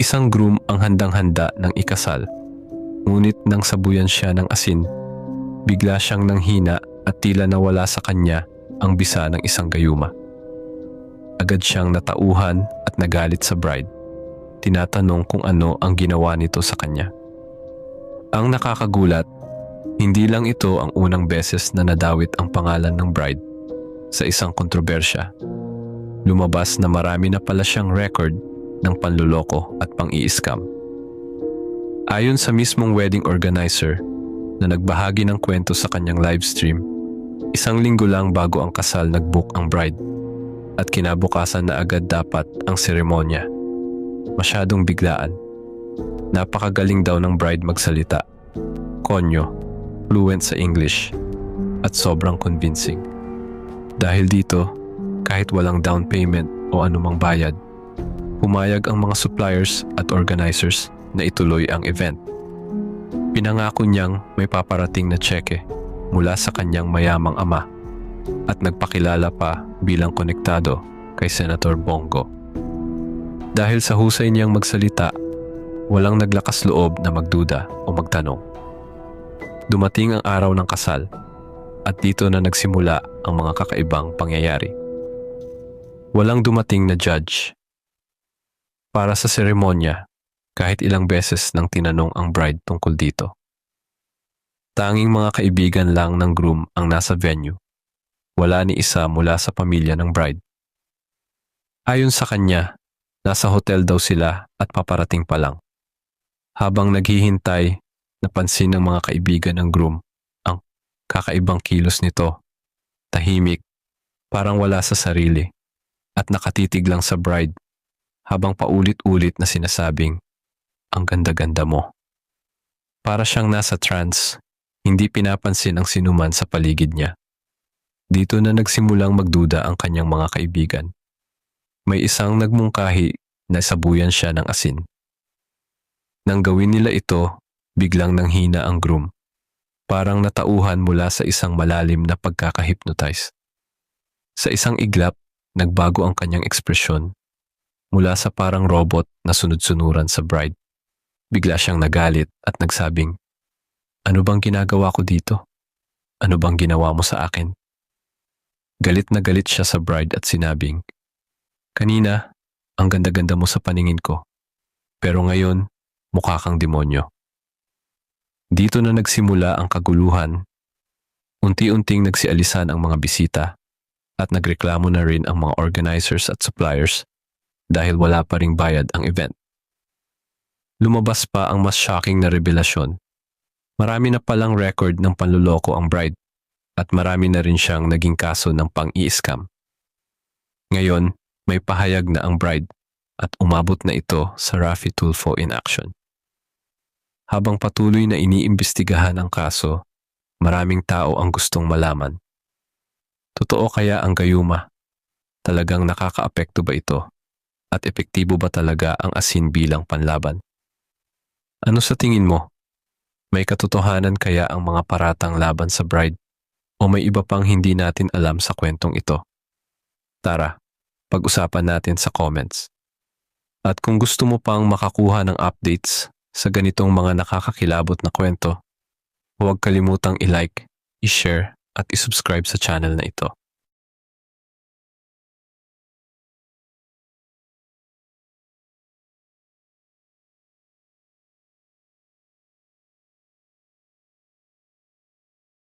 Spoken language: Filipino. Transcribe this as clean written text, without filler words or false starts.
Isang groom ang handang-handa ng ikasal, ngunit nang sabuyan siya ng asin, bigla siyang nanghina at tila nawala sa kanya ang bisa ng isang gayuma. Agad siyang natauhan at nagalit sa bride, tinatanong kung ano ang ginawa nito sa kanya. Ang nakakagulat, hindi lang ito ang unang beses na nadawit ang pangalan ng bride sa isang kontrobersya. Lumabas na marami na pala siyang record ng panluloko at pang-i-scam. Ayon sa mismong wedding organizer na nagbahagi ng kwento sa kanyang livestream, isang linggo lang bago ang kasal nag-book ang bride at kinabukasan na agad dapat ang seremonya. Masyadong biglaan. Napakagaling daw ng bride magsalita. Konyo, fluent sa English, at sobrang convincing. Dahil dito, kahit walang down payment o anumang bayad, pumayag ang mga suppliers at organizers na ituloy ang event. Pinangako niyang may paparating na tseke mula sa kanyang mayamang ama at nagpakilala pa bilang konektado kay Senator Bongo. Dahil sa husay niyang magsalita, walang naglakas loob na magduda o magtanong. Dumating ang araw ng kasal at dito na nagsimula ang mga kakaibang pangyayari. Walang dumating na judge. Para sa seremonya, kahit ilang beses nang tinanong ang bride tungkol dito. Tanging mga kaibigan lang ng groom ang nasa venue. Wala ni isa mula sa pamilya ng bride. Ayon sa kanya, nasa hotel daw sila at paparating pa lang. Habang naghihintay, napansin ng mga kaibigan ng groom ang kakaibang kilos nito. Tahimik, parang wala sa sarili, at nakatitig lang sa bride habang paulit-ulit na sinasabing, "Ang ganda-ganda mo." Para siyang nasa trance, hindi pinapansin ang sinuman sa paligid niya. Dito na nagsimulang magduda ang kanyang mga kaibigan. May isang nagmungkahi na sabuyan siya ng asin. Nang gawin nila ito, biglang nanghina ang groom. Parang natauhan mula sa isang malalim na pagkaka-hypnotize. Sa isang iglap, nagbago ang kanyang ekspresyon. Mula sa parang robot na sunod-sunuran sa bride, bigla siyang nagalit at nagsabing, "Ano bang ginagawa ko dito? Ano bang ginawa mo sa akin?" Galit na galit siya sa bride at sinabing, "Kanina, ang ganda-ganda mo sa paningin ko. Pero ngayon, mukha kang demonyo." Dito na nagsimula ang kaguluhan. Unti-unting nagsialisan ang mga bisita at nagreklamo na rin ang mga organizers at suppliers dahil wala pa ring bayad ang event. Lumabas pa ang mas shocking na revelasyon. Marami na palang record ng panluloko ang bride at marami na rin siyang naging kaso ng pang-i-scam. Ngayon, may pahayag na ang bride at umabot na ito sa Raffy Tulfo in action. Habang patuloy na iniimbestigahan ang kaso, maraming tao ang gustong malaman. Totoo kaya ang gayuma? Talagang nakakaapekto ba ito? At epektibo ba talaga ang asin bilang panlaban? Ano sa tingin mo? May katotohanan kaya ang mga paratang laban sa bride? O may iba pang hindi natin alam sa kwentong ito? Tara, pag-usapan natin sa comments. At kung gusto mo pang makakuha ng updates sa ganitong mga nakakakilabot na kwento, huwag kalimutang i-like, i-share at i-subscribe sa channel na ito.